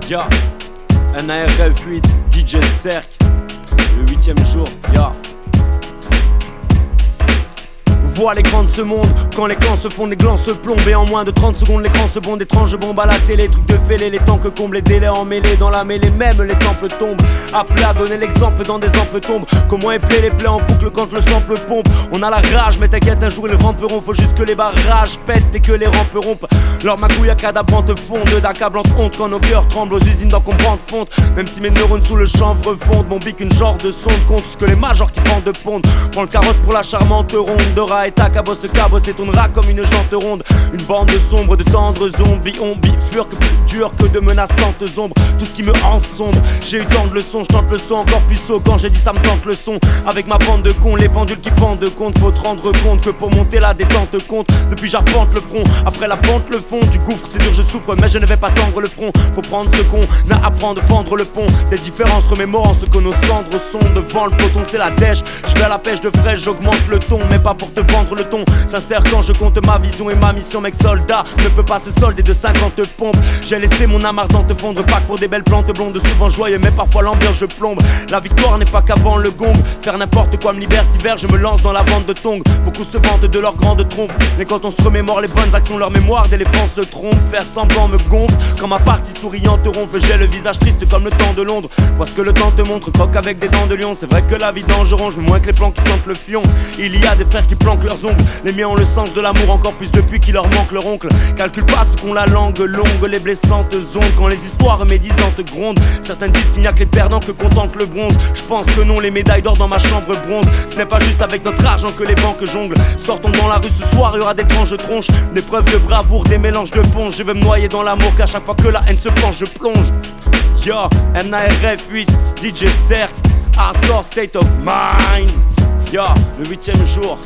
Ya, NARF 8, DJ Cerc, le 8ème jour, ya. Vois l'écran de ce monde, quand les clans se font, les glands se plombent. Et en moins de 30 secondes, l'écran se bond. Étranges bombes à la télé, trucs de fêlés. Les temps que comblent les délais emmêlés. Dans la mêlée même, les temples tombent. Appelé à donner l'exemple dans des amples tombes. Comment épeler les plaies en boucle quand le sample pompe. On a la rage, mais t'inquiète, un jour ils ramperont. Faut juste que les barrages pètent et que les rampes rompent. Leur magouille accadabrante fonde, d'accablante honte quand nos cœurs tremblent aux usines d'encombrante fonte. Même si mes neurones sous le chanvre fondent, mon bic une genre de sonde contre ce que les majors qui vendent de ponde. Prends le carrosse pour la charmante ronde de et ta cabosse et tournera comme une jante ronde. Une bande de sombres, de tendres zombies. On bifurque plus dur que de menaçantes ombres. Tout ce qui me hante sombre. J'ai eu tant de leçons, je tente le son encore plus haut. Quand j'ai dit ça me tente le son. Avec ma bande de cons, les pendules qui pendent de compte. Faut te rendre compte que pour monter la détente compte. Depuis j'arpente le front, après la pente le fond du gouffre. C'est dur, je souffre, mais je ne vais pas tendre le front. Faut prendre ce qu'on a à prendre, fendre le pont. Les différences remémorant ce que nos cendres sont. Devant le peloton, c'est la dèche. Je vais à la pêche de fraîche, j'augmente le ton, mais pas pour te vendre le ton. Sincère quand je compte ma vision et ma mission. Mec soldat ne peut pas se solder de 50 pompes. J'ai laissé mon âme ardente fondre. Pas que pour des belles plantes blondes, souvent joyeux, mais parfois l'ambiance je plombe. La victoire n'est pas qu'avant le gong. Faire n'importe quoi me libère cet hiver, je me lance dans la vente de tongs. Beaucoup se vantent de leur grande trompe, mais quand on se remémore les bonnes actions, leur mémoire d'éléphant se trompe. Faire semblant me gonfle, quand ma partie souriante ronfle. J'ai le visage triste comme le temps de Londres. Vois ce que le temps te montre, coque avec des dents de lion. C'est vrai que la vie dangereuse, moins que les plans qui sentent le fion. Il y a des frères qui planquent leurs ongles. Les miens ont le sens de l'amour encore plus depuis qu'il leur manque leur oncle. Calcule pas ce qu'ont la langue longue, les blessantes ondes. Quand les histoires médisantes grondent, certains disent qu'il n'y a que les perdants que contemple le bronze. Je pense que non, les médailles d'or dans ma chambre bronze. Ce n'est pas juste avec notre argent que les banques jonglent. Sortons dans la rue ce soir, il y aura d'étranges tronches. Des preuves de bravoure, des mélanges de ponche. Je vais me noyer dans l'amour qu'à chaque fois que la haine se penche, je plonge. Yo, NARF 8, DJ Cerc, Hardcore State of Mind. Yo, le 8ème jour.